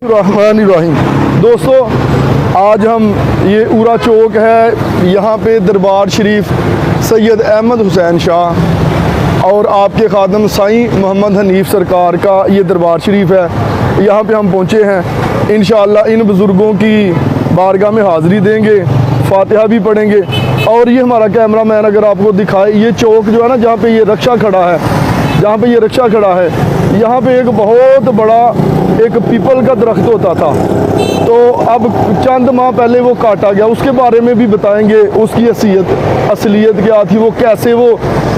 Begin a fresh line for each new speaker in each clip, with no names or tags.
रहमानिर्रहीम। दोस्तों, आज हम ये उरा चौक है, यहाँ पे दरबार शरीफ सैयद अहमद हुसैन शाह और आपके खादम साईं मोहम्मद हनीफ सरकार का ये दरबार शरीफ है। यहाँ पे हम पहुँचे हैं। इंशाअल्लाह इन बुज़ुर्गों की बारगाह में हाज़िरी देंगे, फातिहा भी पढ़ेंगे। और ये हमारा कैमरा मैन अगर आपको दिखाए, ये चौक जो है ना, जहाँ पे ये रक्षा खड़ा है, जहाँ पे ये रक्षा खड़ा है, यहाँ पे एक बहुत बड़ा एक पीपल का दरख्त होता था। तो अब चंद माह पहले वो काटा गया, उसके बारे में भी बताएंगे। उसकी असलियत क्या थी, वो कैसे वो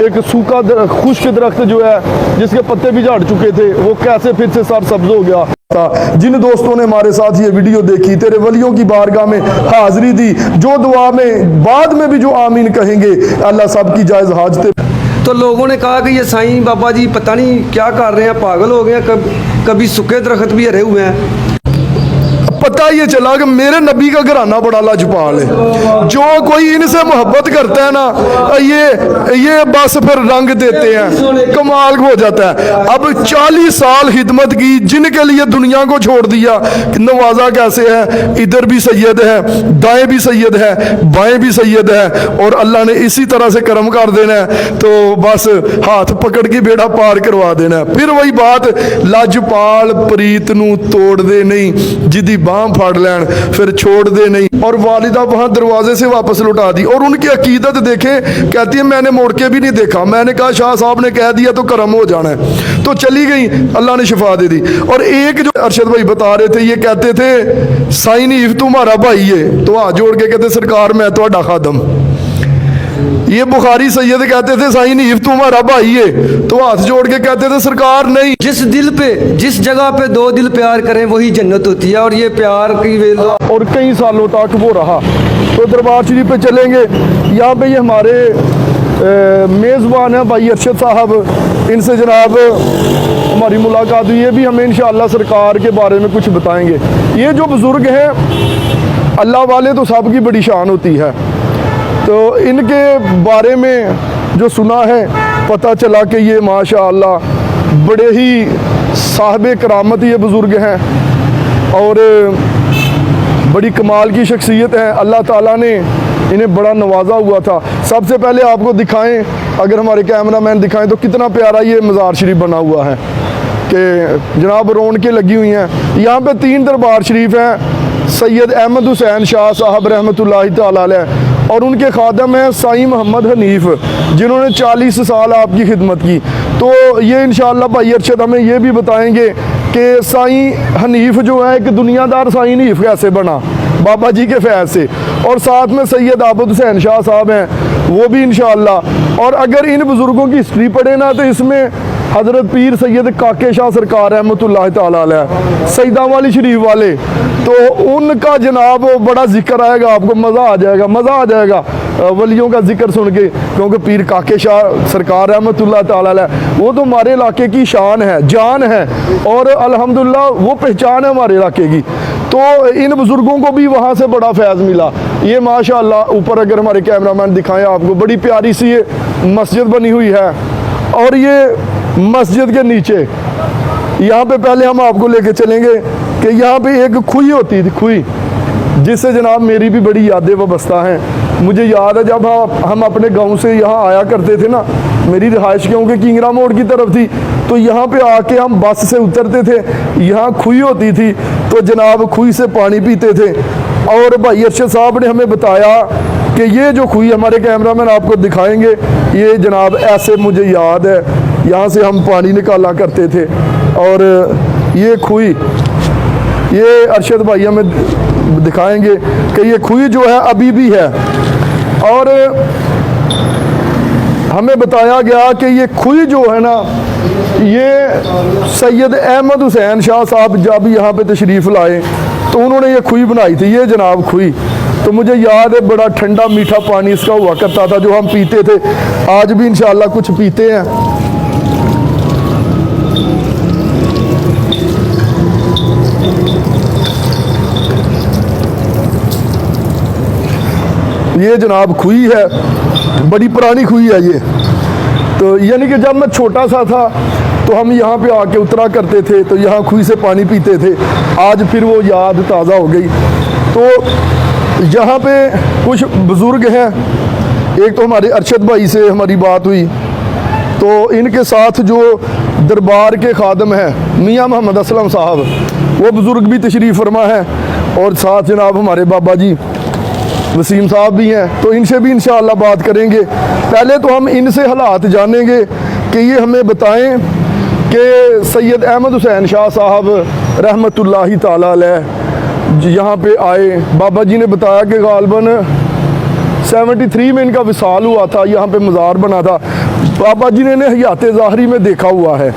एक सूखा खुश्क दरख्त जो है जिसके पत्ते भी झाड़ चुके थे, वो कैसे फिर से सरसब्ज हो गया था। जिन दोस्तों ने हमारे साथ ये वीडियो देखी, तेरे वलियों की बारगाह में हाजिरी दी, जो दुआ में बाद में भी जो आमीन कहेंगे, अल्लाह सब की जायज़ हाजते।
तो लोगों ने कहा कि ये साईं बाबा जी पता नहीं क्या कर रहे हैं, पागल हो गए हैं, कभी सूखे दरख्त भी हरे हुए हैं।
पता ये चला कि मेरे नबी का घराना बड़ा लाजपाल है। जो कोई इनसे मोहब्बत करता है ना, ये बस फिर रंग देते हैं, कमाल हो जाता है। अब 40 साल खिदमत की, जिनके लिए दुनिया को छोड़ दिया। नवाजा कैसे है, इधर भी सैयद है, दाएं भी सैयद है, बाएं भी सैयद है, और अल्लाह ने इसी तरह से करम कर देना है। तो बस हाथ पकड़ के बेड़ा पार करवा देना है। फिर वही बात, लाजपाल प्रीत नू तोड़ दे नहीं, जिदी बाह फाड़ लैन फिर छोड़ दे नहीं। और वालिदा वहां दरवाजे से वापस लौटा दी। और उनकी अकीदत देखें, कहती है मैंने मोड़ के भी नहीं देखा, मैंने कहा शाह साहब ने कह दिया तो करम हो जाना है, तो चली गई, अल्लाह ने शिफा दे दी। और एक जो अरशद भाई बता रहे थे, ये कहते थे साईं नीफ तुम्हारा भाई है, तो हाथ जोड़ के कहते सरकार मैं तो खादम। ये बुखारी सैयद कहते थे साईं नीफ तुम्हारा भाई है, तो हाथ जोड़ के कहते थे सरकार नहीं।
जिस दिल पे, जिस जगह पे दो दिल प्यार करें वही जन्नत होती है। और ये प्यार की वेला
और कई सालों तक वो रहा। तो दरबार शरीफ पे चलेंगे। यहाँ पे ये हमारे मेज़बान हैं भाई अरशद साहब, इनसे जनाब हमारी मुलाकात हुई। ये भी हमें इंशाअल्लाह सरकार के बारे में कुछ बताएंगे। ये जो बुज़ुर्ग हैं, अल्लाह वाले तो सबकी बड़ी शान होती है। तो इनके बारे में जो सुना है, पता चला कि ये माशाअल्लाह बड़े ही साहिब करामत ये बुज़ुर्ग हैं और बड़ी कमाल की शख्सियत है। अल्लाह ताला ने इन्हें बड़ा नवाजा हुआ था। सबसे पहले आपको दिखाएं, अगर हमारे कैमरा मैन दिखाएं, तो कितना प्यारा ये मज़ार शरीफ बना हुआ है कि जनाब रौनकें लगी हुई हैं। यहाँ पे 3 दरबार शरीफ हैं। सैयद अहमद हुसैन शाह साहब रहमतुल्लाहि तआला अलैह और उनके खादम हैं साईं मोहम्मद हनीफ, जिन्होंने 40 साल आपकी खिदमत की। तो ये इंशाअल्लाह भाई अरशद हमें ये भी बताएंगे कि साईं हनीफ जो है, एक दुनियादार साईं हनीफ कैसे बना बाबा जी के फैज़ से। और साथ में सैयद आबद हुसैन शाह साहब हैं, वो भी इंशाअल्लाह। और अगर इन बुज़ुर्गों की हिस्ट्री पढ़े ना, तो इसमें हज़रत पीर सैयद काके शाह सरकार रहमतुल्लाहि तआला अलैह सईदा वाली शरीफ वाले, तो उनका जनाब बड़ा जिक्र आएगा, आपको मज़ा आ जाएगा, मज़ा आ जाएगा वलियों का जिक्र सुन के। क्योंकि पीर काके शाह सरकार रहमतुल्लाहि तआला अलैह वो तो हमारे इलाके की शान है, जान है, और अल्हम्दुलिल्लाह वो पहचान है हमारे इलाके की। तो इन बुज़ुर्गों को भी वहाँ से बड़ा फैज़ मिला। ये माशाअल्लाह ऊपर अगर हमारे कैमरामैन दिखाएं आपको, बड़ी प्यारी सी ये मस्जिद बनी हुई है। और ये मस्जिद के नीचे यहाँ पे पहले हम आपको लेके चलेंगे कि यहाँ पे एक खुई होती थी, खुई, जिससे जनाब मेरी भी बड़ी यादें वाबस्ता हैं। मुझे याद है जब हम अपने गांव से यहाँ आया करते थे ना, मेरी रिहाइश क्योंकि किंगरा मोड़ की तरफ थी, तो यहाँ पे आके हम बस से उतरते थे, यहाँ खुई होती थी, तो जनाब खुई से पानी पीते थे। और भाई अरशद साहब ने हमें बताया कि ये जो खुई, हमारे कैमरामैन आपको दिखाएंगे, ये जनाब ऐसे मुझे याद है, यहाँ से हम पानी निकाला करते थे। और ये खुई, ये अरशद भाई हमें दिखाएंगे कि ये खुई जो है अभी भी है। और हमें बताया गया कि ये खुई जो है ना, ये सैयद अहमद हुसैन शाह साहब जब यहाँ पे तशरीफ़ लाए तो उन्होंने ये खुई बनाई थी, ये जनाब खुई। तो मुझे याद है बड़ा ठंडा मीठा पानी इसका हुआ करता था जो हम पीते थे। आज भी इंशाअल्लाह कुछ पीते हैं। ये जनाब खुई है, बड़ी पुरानी खुई है ये। तो यानी कि जब मैं छोटा सा था तो हम यहाँ पे आके उतरा करते थे, तो यहाँ खुई से पानी पीते थे। आज फिर वो याद ताज़ा हो गई। तो यहाँ पे कुछ बुज़ुर्ग हैं, एक तो हमारे अरशद भाई से हमारी बात हुई, तो इनके साथ जो दरबार के खादम हैं मियाँ मोहम्मद असलम साहब, वो बुज़ुर्ग भी तशरीफ़ फरमा है, और साथ जनाब हमारे बाबा जी वसीम साहब भी हैं। तो इनसे भी इंशाअल्लाह बात करेंगे। पहले तो हम इनसे हालात जानेंगे कि ये हमें बताएं कि सैयद अहमद हुसैन शाह साहब रहमतुल्लाहि ताला अलैह यहाँ पे आए। बाबा जी ने बताया कि गालबन 73 में इनका विसाल हुआ था, यहाँ पे मज़ार बना था। बाबा जी ने इन्हें हयात ज़ाहरी में देखा हुआ है,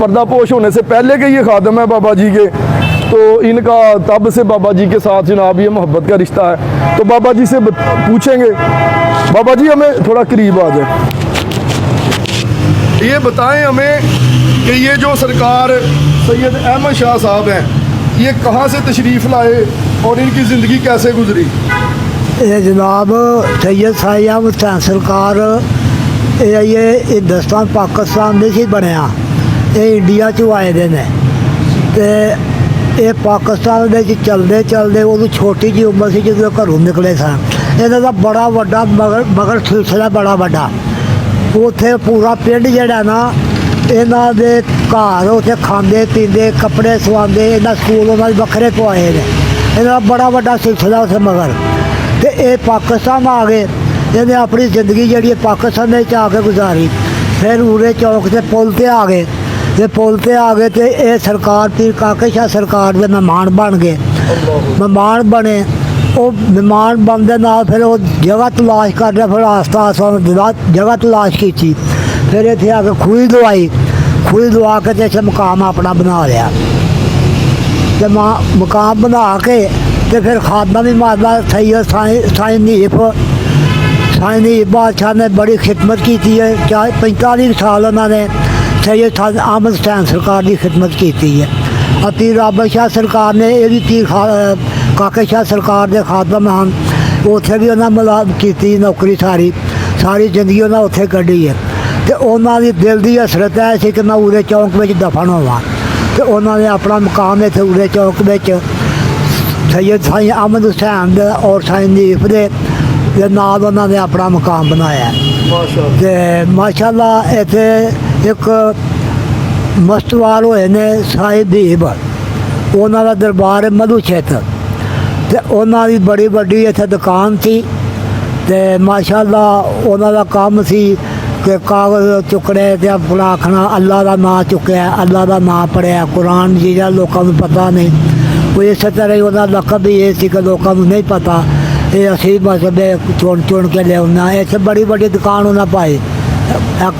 पर्दापोश होने से पहले के ये खादम है बाबा जी के। तो इनका तब से बाबा जी के साथ जनाब ये मोहब्बत का रिश्ता है। तो बाबा जी से पूछेंगे। बाबा जी हमें थोड़ा करीब आ जाए, ये बताएं हमें कि ये जो सरकार सैयद अहमद शाह साहब हैं, ये कहाँ से तशरीफ़ लाए और इनकी ज़िंदगी कैसे गुजरी?
ये जनाब सैयद साहिब हुसैन सरकार ये हिंदुस्तान पाकिस्तान नहीं सी बनया, ये इंडिया चों आए दे ने। ते ये पाकिस्तान दे चलते चलते वो छोटी जी उम्र से जो घरों निकले सन। इन्हों का बड़ा वड्डा मगर सिलसिला बड़ा वड्डा, उत्थे पूरा पिंड जड़ा ना इन्हों के घर उत्थे खाते पीते कपड़े सवाते, इन्हें स्कूल उन्होंने बखरे पवाए ने। इन्हों बड़ा वड्डा सिलसिला उत्थे मगर। तो ये पाकिस्तान आ गए, इन्हें अपनी ज़िंदगी जी पाकिस्तान में आके गुजारी। फिर उरे चौक से पुल ते आ गए, ते पुल ते आ गए तो ये सरकार पीर काके शाह सरकार के मेहमान बन गए। मेहमान बने, वो मेहमान बनने नाल फिर वो जगह तलाश कर रहे, फिर आस्ता आस्ता जगह तलाश की। फिर इतने आके खूही दवा के तो इसे मकाम अपना बना लिया। तो मकाम बना के तो फिर खादना भी मारदा सैयद साईं नीफ बादशाह ने बड़ी खिदमत की है। 45 साल उन्होंने सैयद अहमद हुसैन सरकार की खिदमत की है। और पीर राबत शाह सरकार ने ये भी पीर काके शाह सरकार के खादम हैं, उत्थे भी उन्हें मतलब की नौकरी सारी जिंदगी उन्हें उत्थे कढ़ी है। तो उन्होंने दिल की हसरत है सी कि मैं उरे चौक में दफन होवां। तो उन्होंने अपना मकाम इतने उरे चौक में सैयद साईं अहमद हुसैन और साईं नीफ के नाल उन्होंने अपना मकाम बनाया। तो माशाअल्लाह इतने एक मस्तवार होए ने साहिब दीब, उन्होंने दरबार है मधुछेत। तो उन्होंने बड़ी वड्डी इतने दुकान थी। तो माशाअल्लाह उन्होंने काम सी कि कागज़ चुकड़े तो अपना आखना अल्लाह का नाम चुकया, अल्लाह का नाम पढ़िया, कुरान जिहड़ा लोगों को पता नहीं। कोई इस तरह ही उन्होंने लकब भी ये सी कि लोगों को नहीं पता, ये असी मतलब चुन के लिया। इतने बड़ी बड़ी दुकान उन्हें पाई,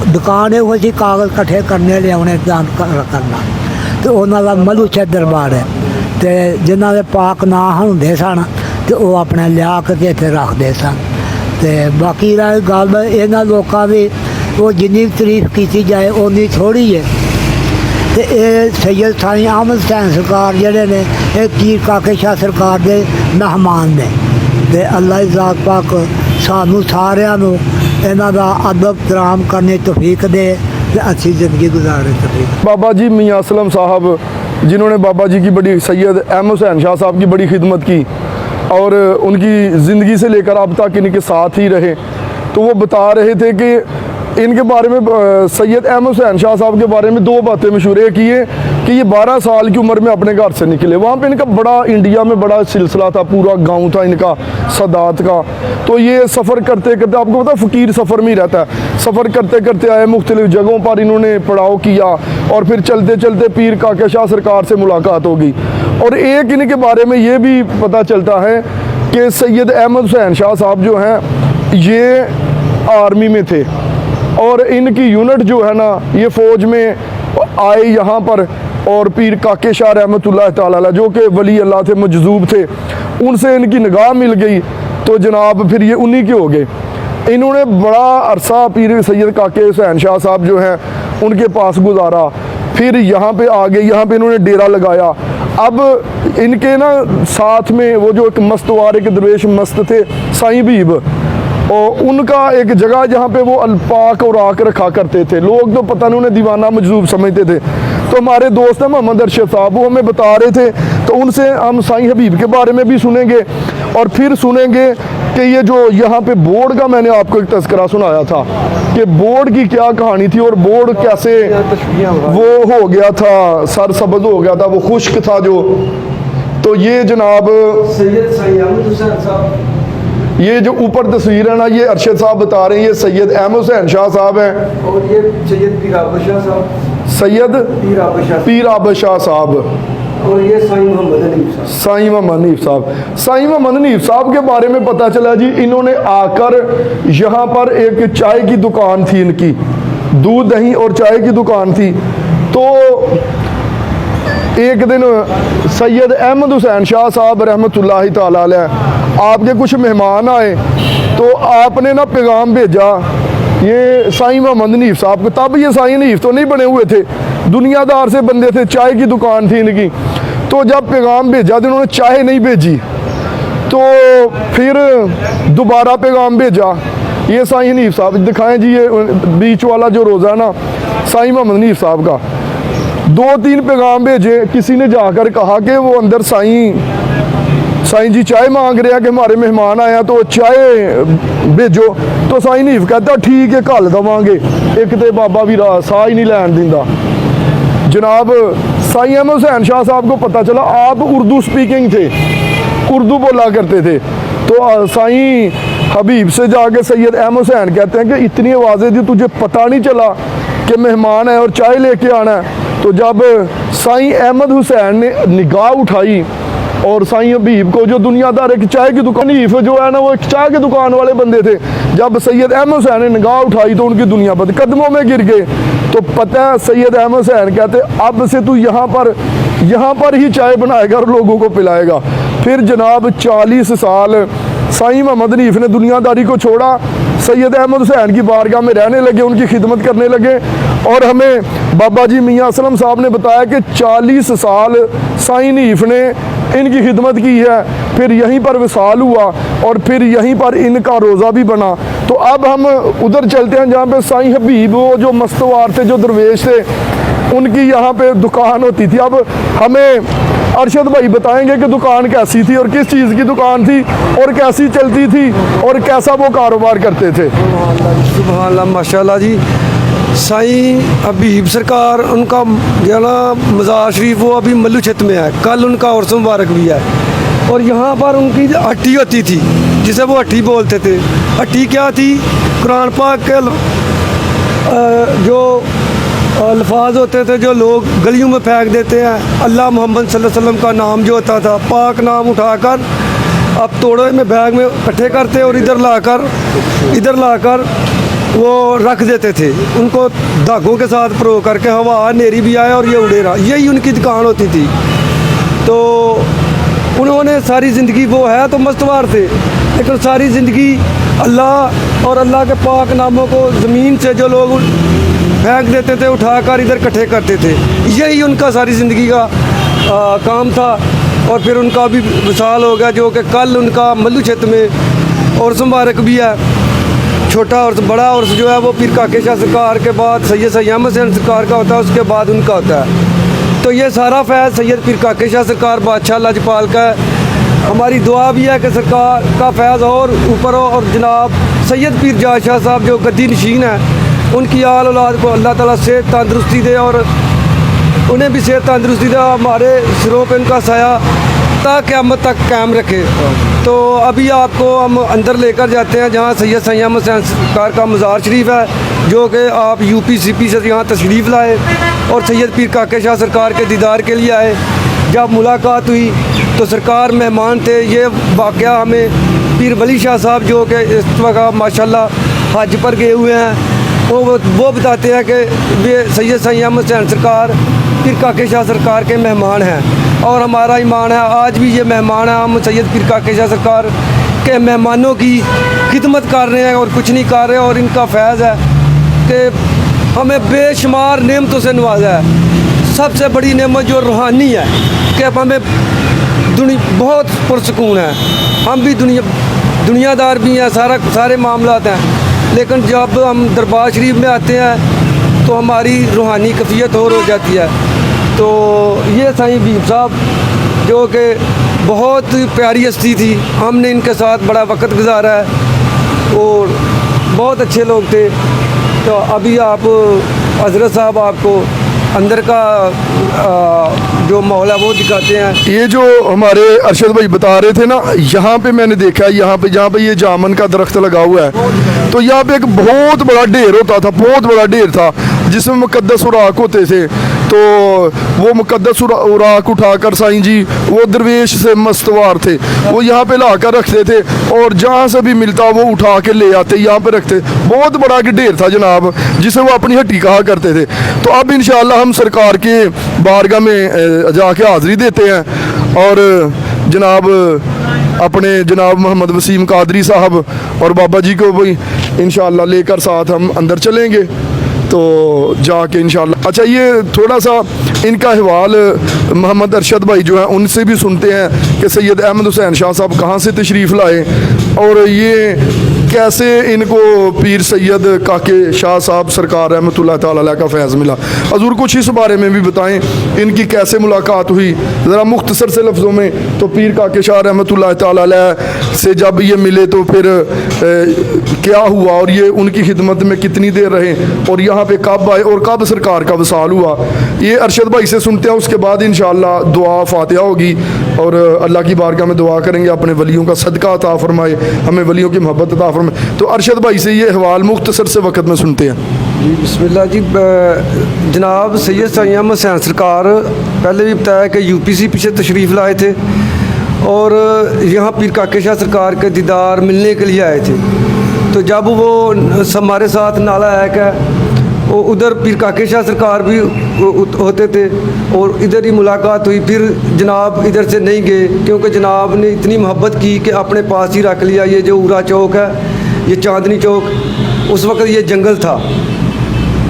दुकान ये सी कागज़ कट्ठे करने लिया करना। तो उन्होंने मधुछेत दरबार है, तो जिन्हों के पाक नाम होंदे सन तो वो अपने लिया के इतने रखते सन। तो बाकी रही गल इन्होंने लोगों की वो जिनी तारीफ की जाए उन्नी थोड़ी है। तो ये सैयद साईं अहमद हुसैन सरकार जोड़े ने ये पीर काके शाह सरकार के मेहमान ने। तो अल्लाह ज़ात पाक सानू सारिਆਂ ਨੂੰ इन्हों का अदब तराम करने तौफीक दे, अच्छी ज़िंदगी गुजारे तौफीक।
बाबा जी मियाँ असलम साहब जिन्होंने बाबा जी की बड़ी सैयद अहमद हुसैन शाह साहब की बड़ी खिदमत की और उनकी ज़िंदगी से लेकर अब तक इनके साथ ही रहे। तो वो बता रहे थे कि इनके बारे में सैयद अहमद हुसैन शाह साहब के बारे में 2 बातें मशहूर किए कि ये 12 साल की उम्र में अपने घर से निकले। वहाँ पे इनका बड़ा इंडिया में बड़ा सिलसिला था, पूरा गांव था इनका सादात का। तो ये सफ़र करते करते, आपको पता फ़कीर सफ़र में ही रहता है, सफ़र करते करते आए, मुख्तलिफ़ जगहों पर इन्होंने पड़ाव किया और फिर चलते चलते पीर काके शाह सरकार से मुलाकात होगी। और एक इनके बारे में ये भी पता चलता है कि सैयद अहमद हुसैन शाह साहब जो हैं ये आर्मी में थे और इनकी यूनिट जो है ना ये फ़ौज में आए यहाँ पर, और पीर काके शाह रहमतुल्लाह ताला अलैह जो कि वली अल्लाह थे, मजजूब थे, उनसे इनकी निगाह मिल गई। तो जनाब फिर ये उन्हीं के हो गए। इन्होंने बड़ा अरसा पीर सैयद काके हुसैन शाह साहब जो हैं उनके पास गुजारा। फिर यहाँ पे आ गए, यहाँ पे इन्होंने डेरा लगाया। अब इनके ना साथ में वो जो एक मस्तवार एक दरवेश मस्त थे साईं बीब, और उनका एक जगह जहाँ पे वो अलपाक और आक रखा करते थे, लोग तो पता नहीं उन्हें दीवाना मजलूब समझते थे। तो हमारे दोस्त हैं मोहम्मद अरशद साहब, वो हमें बता रहे थे, तो उनसे हम साईं हबीब के बारे में भी सुनेंगे और फिर सुनेंगे कि ये जो यहाँ पे बोर्ड का मैंने आपको एक तस्करा सुनाया था कि बोर्ड की क्या कहानी थी और बोर्ड कैसे वो हो गया था, सरसब्ज हो गया था, वो खुश्क था जो। तो ये जनाब
सैयद साईं अहमद हुसैन साहब,
ये जो ऊपर तस्वीर है ना, ये अरशद साहब बता रहे हैं, ये सैयद अहमद हुसैन शाह साहब हैं
और ये सैयद पीर आबद शाह साहब,
सैयद
पीर आबद शाह,
पीर आबद शाह साहब
और ये साईं मोहम्मद हनीफ साहब।
साईं मोहम्मद हनीफ साहब। साईं मोहम्मद हनीफ साहब के बारे में पता चला जी, इन्होंने आकर यहाँ पर एक चाय की दुकान थी इनकी, दूध दही और चाय की दुकान थी। तो एक दिन सैयद अहमद हुसैन शाह साहब रहमतुल्लाहि ताला अलैह आपके कुछ मेहमान आए, तो आपने ना पैगाम भेजा ये साईं मोहम्मद हनीफ साहब को। तब ये साईं हनीफ तो नहीं बने हुए थे, दुनियादार से बंदे थे, चाय की दुकान थी इनकी। तो जब पैगाम भेजा तो इन्होंने चाय नहीं भेजी, तो फिर दोबारा पैगाम भेजा, ये साईं हनीफ साहब दिखाएं जी, ये बीच वाला जो रोज़ा ना साईं मोहम्मद हनीफ साहब का। 2-3 पैगाम भेजे, किसी ने जाकर कहा कि वो अंदर साईं जी चाय मांग रहे हैं कि हमारे मेहमान आए हैं, तो चाय भेजो। तो साईं हनीफ कहता ठीक है कल देवांगे, एक तो बाबा भी साह ही नहीं लैन दिंदा। जनाब साईं अहमद हुसैन शाह साहब को पता चला आप उर्दू स्पीकिंग थे, उर्दू बोला करते थे। तो साईं हबीब से जाके सैयद अहमद हुसैन कहते हैं कि इतनी आवाज़ें दी, तुझे पता नहीं चला कि मेहमान है और चाय लेके आना है। तो जब साईं अहमद हुसैन ने निगाह उठाई और साईं हबीब को, जो दुनियादार एक चाय की दुकान, हनीफ जो है ना वो एक चाय की दुकान वाले बंदे थे, जब सैयद अहमद हुसैन ने निगाह उठाई तो उनकी दुनिया बद कदमों में गिर गए। तो पता है सैयद अहमद हुसैन कहते अब से तू यहाँ पर ही चाय बनाएगा और लोगों को पिलाएगा। फिर जनाब 40 साल साईं मोहम्मद हनीफ ने दुनियादारी को छोड़ा, सैयद अहमद हुसैन की बारगाह में रहने लगे, उनकी खिदमत करने लगे। और हमें बाबा जी मियाँ असलम साहब ने बताया कि 40 साल साईं हनीफ ने इनकी खिदमत की है, फिर यहीं पर विसाल हुआ और फिर यहीं पर इनका रोज़ा भी बना। तो अब हम उधर चलते हैं जहाँ पे साईं हबीब, वो जो मस्तवार थे, जो दरवेश थे, उनकी यहाँ पे दुकान होती थी। अब हमें अरशद भाई बताएंगे कि दुकान कैसी थी और किस चीज़ की दुकान थी और कैसी चलती थी और कैसा वो कारोबार करते थे।
सुभान अल्लाह, माशाल्लाह जी। साईं हबीब सरकार, उनका जो ना मज़ार शरीफ वो अभी मल्लू छत में है, कल उनका उर्स मुबारक भी है। और यहाँ पर उनकी हट्टी होती थी, जिसे वो हट्टी बोलते थे। हट्टी क्या थी? कुरान पाक के जो अल्फाज होते थे जो लोग गलियों में फेंक देते हैं, अल्लाह मोहम्मद सल्लल्लाहु अलैहि वसल्लम का नाम जो होता था, पाक नाम उठाकर अब तोड़े में बैग में इकट्ठे करते और इधर लाकर वो रख देते थे, उनको धागों के साथ प्रो करके हवा नेरी भी आए और ये उड़े रहा, यही उनकी दुकान होती थी। तो उन्होंने सारी ज़िंदगी, वो है तो मस्तवार थे, लेकिन सारी ज़िंदगी अल्लाह और अल्लाह के पाक नामों को ज़मीन से जो लोग फेंक देते थे उठाकर इधर इकट्ठे करते थे, यही उनका सारी ज़िंदगी का काम था। और फिर उनका भी विसाल हो गया, जो कि कल उनका मल्लू क्षेत्र में और मुबारक भी है, छोटा और बड़ा उर्स जो है वो पीर काके शाह सरकार के बाद सैयद अहमद हुसैन सरकार का होता है, उसके बाद उनका होता है। तो ये सारा फैज़ सैयद पीर काके शाह सरकार बादशाह लाजपाल का है। हमारी दुआ भी है कि सरकार का फैज़ और ऊपर हो और जनाब सैयद पीर जाज शाह साहब जो गद्दी नशीन है, उनकी आल औलाद को अल्लाह ताला सेहत तंदरुस्ती दे और उन्हें भी सेहत तंदरुस्ती दे, हमारे सिरों पे उनका साया ता क़यामत तक कायम रखे। तो अभी आपको हम अंदर लेकर जाते हैं जहाँ सैयद अहमद हुसैन सरकार का मज़ार शरीफ है, जो कि आप UP-CP से यहाँ तशरीफ़ लाए और सैयद पीर काके शाह सरकार के दीदार के लिए आए। जब मुलाकात हुई तो सरकार मेहमान थे। ये वाक़या हमें पीर वली शाह साहब जो कि इस वक्त माशाल्लाह हज पर गए हुए हैं, वो बताते हैं कि ये सैयद अहमद हुसैन सरकार पीर काके शाह सरकार के मेहमान हैं और हमारा ईमान है आज भी ये मेहमान है। हम सैयद पीर काके शाह सरकार के मेहमानों की खिदमत कर रहे हैं और कुछ नहीं कर रहे। और इनका फैज़ है कि हमें बेशुमार नेमतों से नवाजा है। सबसे बड़ी नेमत जो रूहानी है कि अब हमें दुनिया बहुत पुरसकून है, हम भी दुनिया दुनियादार भी हैं, सारे मामलात हैं, लेकिन जब हम दरबार शरीफ में आते हैं तो हमारी रूहानी कैफियत और हो जाती है। तो ये साईं बीब साहब जो कि बहुत प्यारी हस्ती थी, हमने इनके साथ बड़ा वक्त गुजारा है और बहुत अच्छे लोग थे। तो अभी आप हजरत साहब आपको अंदर का जो माहौल है वो दिखाते हैं।
ये जो हमारे अरशद भाई बता रहे थे ना, यहाँ पे मैंने देखा है, यहाँ पे ये जामन का दरख्त लगा हुआ है, तो यहाँ पे एक बहुत बड़ा ढेर होता था, बहुत बड़ा ढेर था जिसमें मुकद्दस उराक होते थे। तो वो मुकद्दस उराक उठाकर साईं जी वो दरवेश से मस्तवार थे, वो यहाँ पे ला कर रखते थे और जहाँ से भी मिलता वो उठा के ले आते, यहाँ पे रखते। बहुत बड़ा एक ढेर था जनाब, जिसे वो अपनी हट्टी कहा करते थे। तो अब इंशाअल्लाह हम सरकार के बारगाह में जाके हाज़िरी देते हैं और जनाब अपने जनाब मोहम्मद वसीम कादरी साहब और बाबा जी को भी इंशाअल्लाह लेकर साथ हम अंदर चलेंगे। तो जाके इंशाअल्लाह, अच्छा ये थोड़ा सा इनका अहवाल मोहम्मद अरशद भाई जो हैं उनसे भी सुनते हैं कि सैयद अहमद हुसैन शाह साहब कहाँ से तशरीफ़ लाए और ये कैसे इनको पीर सैयद काके शाह साहब सरकार रहमतुल्लाह ताला अलैह का फैज़ मिला। हजूर कुछ इस बारे में भी बताएं, इनकी कैसे मुलाकात हुई ज़रा मुख्तसर से लफ्ज़ों में। तो पीर काके शाह रहमतुल्लाह ताला अलैह से जब ये मिले तो फिर क्या हुआ और ये उनकी खिदमत में कितनी देर रहे और यहाँ पे कब आए और कब सरकार का वसाल हुआ, ये अरशद भाई से सुनते हैं। उसके बाद इंशाअल्लाह दुआ फातिहा होगी और अल्लाह की बारगाह में दुआ करेंगे अपने वलियों का सदका अता फरमाए, हमें वलियों की मोहब्बत अता फरमाए। तो अरशद भाई से ये अहवाल मुख्तसर से वक़्त में सुनते हैं।
जी बिस्मिल्लाह जी। जनाब सैयद साईं अहमद हुसैन सरकार पहले भी बताया कि यूपीसी पीछे तशरीफ़ लाए थे और यहाँ पीर काके शाह सरकार के दीदार मिलने के लिए आए थे। तो जब वो हमारे साथ नाला है क्या, वो उधर पीर काके शाह सरकार भी होते थे और इधर ही मुलाकात हुई। फिर जनाब इधर से नहीं गए क्योंकि जनाब ने इतनी मोहब्बत की कि अपने पास ही रख लिया। ये जो उरा चौक है, ये चांदनी चौक, उस वक्त ये जंगल था।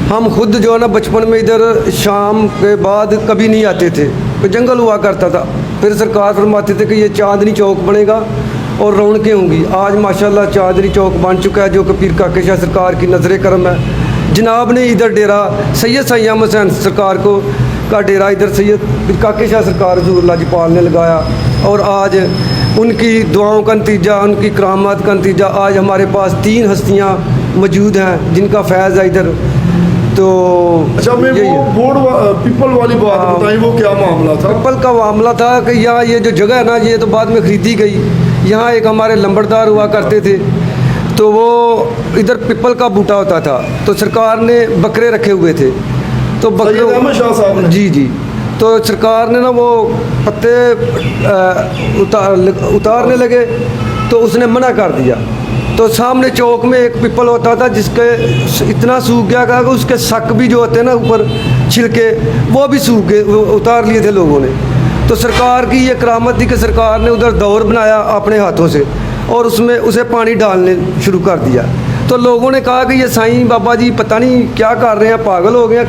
हम खुद जो है ना बचपन में इधर शाम के बाद कभी नहीं आते थे, तो जंगल हुआ करता था। फिर सरकार फरमाते थे कि ये चांदनी चौक बनेगा और रौनकें होंगी। आज माशाल्लाह चांदनी चौक बन चुका है जो कि पीर काके शाह सरकार की नज़र करम है। जनाब ने इधर डेरा सैयद साईं अहमद हुसैन सरकार को का डेरा इधर सैयद पीर काके शाह सरकार हुज़ूर लाजपाल ने लगाया और आज उनकी दुआओं का नतीजा, उनकी करामात का नतीजा आज हमारे पास 3 हस्तियाँ मौजूद हैं जिनका फैज़ है इधर। तो
अच्छा मैं वो पीपल वाली बात बताएं, वो क्या मामला था?
पीपल का मामला था कि यहाँ ये जो जगह है ना, ये तो बाद में ख़रीदी गई। यहाँ एक हमारे लंबरदार हुआ करते थे, तो वो इधर पीपल का बूटा होता था, तो सरकार ने बकरे रखे हुए थे। तो बकरे
अहमद शाह साहब ने,
जी, तो सरकार ने ना वो पत्ते उतारने लगे तो उसने मना कर दिया। तो सामने चौक में एक पीपल होता था जिसके इतना सूख गया कि उसके शक भी जो होते हैं ना ऊपर छिलके, वो भी सूख गए, उतार लिए थे लोगों ने। तो सरकार की ये करामत थी कि सरकार ने उधर दौर बनाया अपने हाथों से और उसमें उसे पानी डालने शुरू कर दिया। तो लोगों ने कहा कि ये साईं बाबा जी पता नहीं क्या कर रहे हैं, पागल हो गए हैं,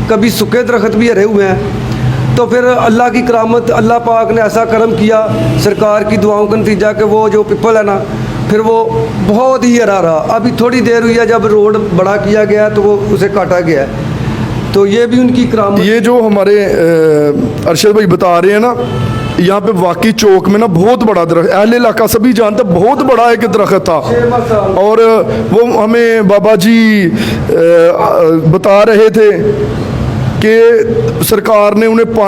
कभी सूखे दरख्त भी हरे हुए हैं। तो फिर अल्लाह की करामत, अल्लाह पाक ने ऐसा करम किया सरकार की दुआओं का नतीजा कि वो जो पीपल है ना, फिर वो बहुत ही हरा रहा। अभी थोड़ी देर हुई है जब रोड बड़ा किया गया तो वो उसे काटा गया है। तो ये भी उनकी करामत।
ये जो हमारे अरशद भाई बता रहे हैं ना, यहाँ पे वाकई चौक में ना बहुत बड़ा दरख्त, अहले इलाका सभी जानते, बहुत बड़ा एक दरख्त था और वो हमें बाबा जी बता रहे थे कि सरकार ने उन्हें पानी